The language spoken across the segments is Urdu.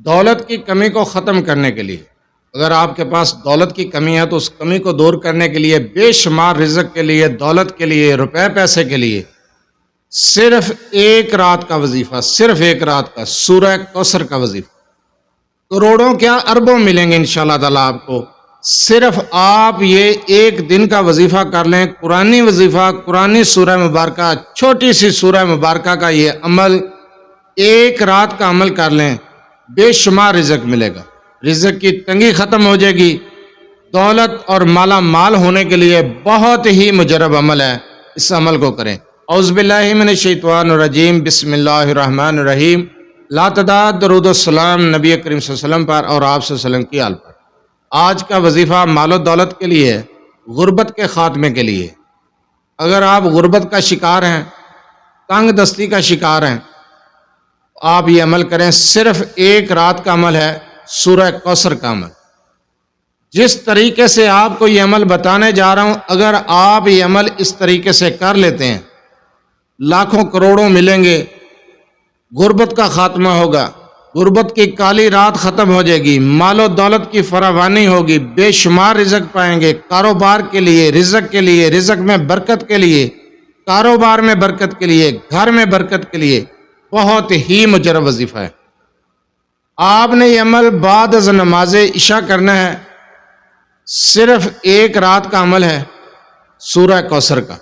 دولت کی کمی کو ختم کرنے کے لیے، اگر آپ کے پاس دولت کی کمی ہے تو اس کمی کو دور کرنے کے لیے، بے شمار رزق کے لیے، دولت کے لیے، روپے پیسے کے لیے، صرف ایک رات کا وظیفہ، صرف ایک رات کا سورہ کوثر کا وظیفہ، کروڑوں کیا اربوں ملیں گے انشاءاللہ تعالیٰ آپ کو۔ صرف آپ یہ ایک دن کا وظیفہ کر لیں، قرآنی وظیفہ، قرآنی سورہ مبارکہ، چھوٹی سی سورہ مبارکہ کا یہ عمل، ایک رات کا عمل کر لیں، بے شمار رزق ملے گا، رزق کی تنگی ختم ہو جائے گی۔ دولت اور مالا مال ہونے کے لیے بہت ہی مجرب عمل ہے، اس عمل کو کریں۔ اعوذ باللہ من الشیطان الرجیم، بسم اللہ الرحمن الرحیم۔ لا تعداد درود السلام نبی کریم صلی اللہ علیہ وسلم پر اور آپ صلی اللہ علیہ وسلم کی آل پر۔ آج کا وظیفہ مال و دولت کے لیے، غربت کے خاتمے کے لیے۔ اگر آپ غربت کا شکار ہیں، تنگ دستی کا شکار ہیں، آپ یہ عمل کریں، صرف ایک رات کا عمل ہے، سورہ کوثر کا عمل۔ جس طریقے سے آپ کو یہ عمل بتانے جا رہا ہوں، اگر آپ یہ عمل اس طریقے سے کر لیتے ہیں، لاکھوں کروڑوں ملیں گے، غربت کا خاتمہ ہوگا، غربت کی کالی رات ختم ہو جائے گی، مال و دولت کی فراوانی ہوگی، بے شمار رزق پائیں گے، کاروبار کے لیے، رزق میں برکت کے لیے، کاروبار میں برکت کے لیے، گھر میں برکت کے لیے، بہت ہی مجرب وظیفہ ہے۔ آپ نے یہ عمل بعد از نماز عشاء کرنا ہے، صرف ایک رات کا عمل ہے، سورہ کوثر کا،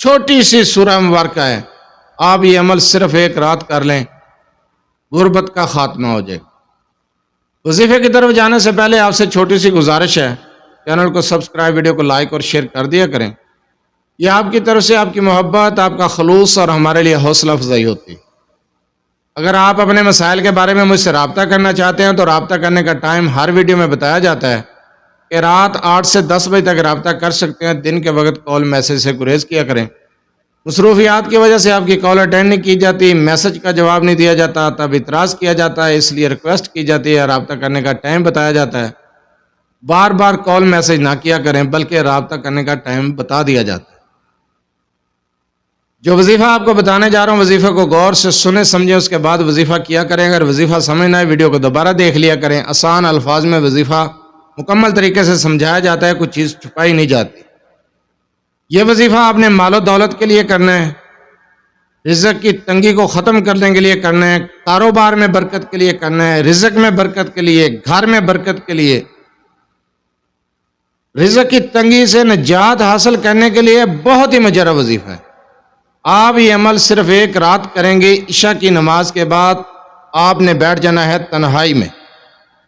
چھوٹی سی سورہ مبارکہ ہے، آپ یہ عمل صرف ایک رات کر لیں، غربت کا خاتمہ ہو جائے گا۔ وظیفے کی طرف جانے سے پہلے آپ سے چھوٹی سی گزارش ہے، چینل کو سبسکرائب، ویڈیو کو لائک اور شیئر کر دیا کریں، یہ آپ کی طرف سے آپ کی محبت، آپ کا خلوص اور ہمارے لیے حوصلہ افزائی ہوتی۔ اگر آپ اپنے مسائل کے بارے میں مجھ سے رابطہ کرنا چاہتے ہیں تو رابطہ کرنے کا ٹائم ہر ویڈیو میں بتایا جاتا ہے کہ رات 8 سے 10 بجے تک رابطہ کر سکتے ہیں، دن کے وقت کال میسج سے گریز کیا کریں۔ مصروفیات کی وجہ سے آپ کی کال اٹینڈ نہیں کی جاتی، میسج کا جواب نہیں دیا جاتا، تب اعتراض کیا جاتا ہے، اس لیے ریکویسٹ کی جاتی ہے، رابطہ کرنے کا ٹائم بتایا جاتا ہے۔ بار بار کال میسج نہ کیا کریں، بلکہ رابطہ کرنے کا ٹائم بتا دیا جاتا ہے۔ جو وظیفہ آپ کو بتانے جا رہا ہوں، وظیفہ کو غور سے سنیں سمجھیں، اس کے بعد وظیفہ کیا کریں۔ اگر وظیفہ سمجھ نہ آئے، ویڈیو کو دوبارہ دیکھ لیا کریں، آسان الفاظ میں وظیفہ مکمل طریقے سے سمجھایا جاتا ہے، کوئی چیز چھپائی نہیں جاتی۔ یہ وظیفہ آپ نے مال و دولت کے لیے کرنا ہے، رزق کی تنگی کو ختم کرنے کے لیے کرنا ہے، کاروبار میں برکت کے لیے کرنا ہے، رزق میں برکت کے لیے، گھر میں برکت کے لیے، رزق کی تنگی سے نجات حاصل کرنے کے لیے بہت ہی مجرب وظیفہ ہے۔ آپ یہ عمل صرف ایک رات کریں گے، عشاء کی نماز کے بعد آپ نے بیٹھ جانا ہے تنہائی میں۔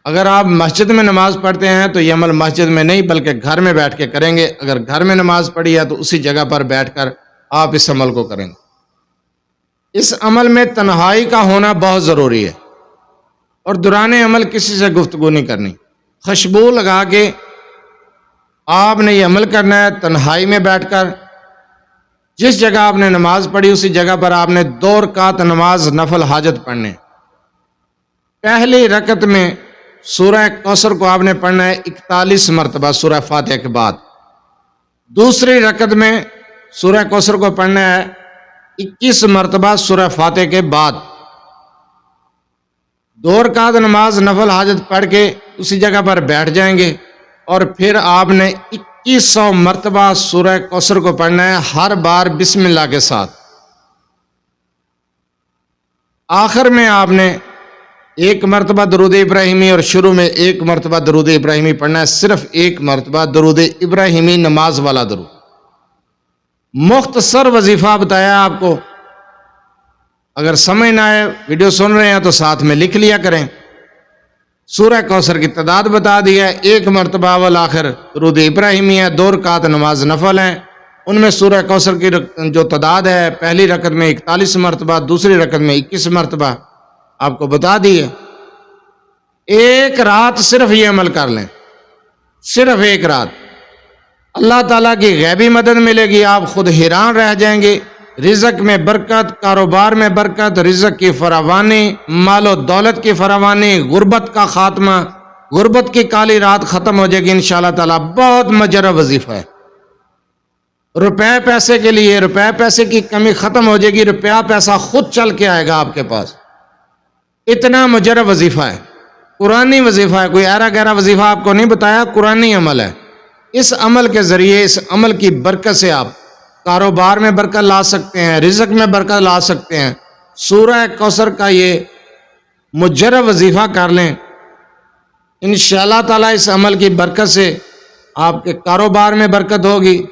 اگر آپ مسجد میں نماز پڑھتے ہیں تو یہ عمل مسجد میں نہیں بلکہ گھر میں بیٹھ کے کریں گے، اگر گھر میں نماز پڑھی ہے تو اسی جگہ پر بیٹھ کر آپ اس عمل کو کریں گے۔ اس عمل میں تنہائی کا ہونا بہت ضروری ہے، اور دوران عمل کسی سے گفتگو نہیں کرنی، خوشبو لگا کے آپ نے یہ عمل کرنا ہے تنہائی میں بیٹھ کر۔ جس جگہ آپ نے نماز پڑھی اسی جگہ پر آپ نے 2 رکعت نماز نفل حاجت پڑھنے۔ پہلی رکعت میں سورہ کوثر کو آپ نے پڑھنا ہے 41 مرتبہ سورہ فاتحہ کے بعد، دوسری رکعت میں سورہ کوثر کو پڑھنا ہے 21 مرتبہ سورہ فاتحہ کے بعد۔ 2 رکعت نماز نفل حاجت پڑھ کے اسی جگہ پر بیٹھ جائیں گے، اور پھر آپ نے 2100 مرتبہ سورہ کوثر کو پڑھنا ہے، ہر بار بسم اللہ کے ساتھ۔ آخر میں آپ نے 1 مرتبہ درود ابراہیمی اور شروع میں 1 مرتبہ درود ابراہیمی پڑھنا ہے، صرف 1 مرتبہ درود ابراہیمی نماز والا درود۔ مختصر وظیفہ بتایا آپ کو، اگر سمجھ نہ آئے، ویڈیو سن رہے ہیں تو ساتھ میں لکھ لیا کریں۔ سورہ کوثر کی تعداد بتا دی ہے، 1 مرتبہ اول آخر درود ابراہیمی ہے، 2 رکعت نماز نفل ہیں، ان میں سورہ کوثر کی جو تعداد ہے، پہلی رکعت میں 41 مرتبہ، دوسری رکعت میں 21 مرتبہ آپ کو بتا دی ہے۔ ایک رات صرف یہ عمل کر لیں، صرف ایک رات، اللہ تعالیٰ کی غیبی مدد ملے گی، آپ خود حیران رہ جائیں گے۔ رزق میں برکت، کاروبار میں برکت، رزق کی فراوانی، مال و دولت کی فراوانی، غربت کا خاتمہ، غربت کی کالی رات ختم ہو جائے گی انشاءاللہ تعالیٰ۔ بہت مجرب وظیفہ ہے۔ روپے پیسے کے لیے، روپے پیسے کی کمی ختم ہو جائے گی، روپیہ پیسہ خود چل کے آئے گا آپ کے پاس، اتنا مجرب وظیفہ ہے۔ قرآنی وظیفہ ہے، کوئی ایرا گہرا وظیفہ آپ کو نہیں بتایا، قرآنی عمل ہے۔ اس عمل کے ذریعے، اس عمل کی برکت سے آپ کاروبار میں برکت لا سکتے ہیں، رزق میں برکت لا سکتے ہیں۔ سورہ کوثر کا یہ مجرب وظیفہ کر لیں، انشاءاللہ تعالیٰ اس عمل کی برکت سے آپ کے کاروبار میں برکت ہوگی،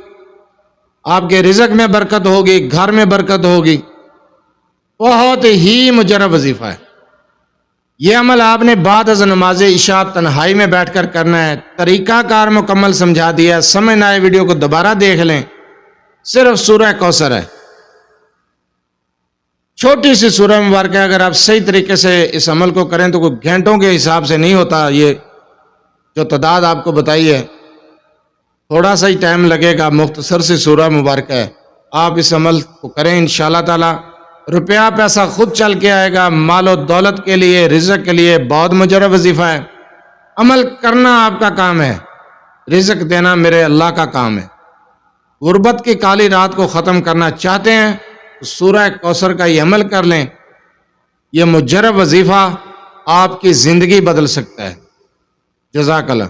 آپ کے رزق میں برکت ہوگی، گھر میں برکت ہوگی۔ بہت ہی مجرب وظیفہ ہے یہ عمل۔ آپ نے بعد از نماز عشاء تنہائی میں بیٹھ کر کرنا ہے۔ طریقہ کار مکمل سمجھا دیا ہے، سمجھ نہ آئے ویڈیو کو دوبارہ دیکھ لیں۔ صرف سورہ کوثر ہے، چھوٹی سی سورہ مبارکہ ہے۔ اگر آپ صحیح طریقے سے اس عمل کو کریں تو کوئی گھنٹوں کے حساب سے نہیں ہوتا، یہ جو تعداد آپ کو بتائی ہے، تھوڑا سا ہی ٹائم لگے گا، مختصر سی سورہ مبارکہ ہے۔ آپ اس عمل کو کریں، انشاءاللہ تعالی روپیہ پیسہ خود چل کے آئے گا۔ مال و دولت کے لیے، رزق کے لیے بہت مجرب وظیفہ ہے۔ عمل کرنا آپ کا کام ہے، رزق دینا میرے اللہ کا کام ہے۔ غربت کی کالی رات کو ختم کرنا چاہتے ہیں تو سورہ کوثر کا یہ عمل کر لیں۔ یہ مجرب وظیفہ آپ کی زندگی بدل سکتا ہے۔ جزاک اللہ۔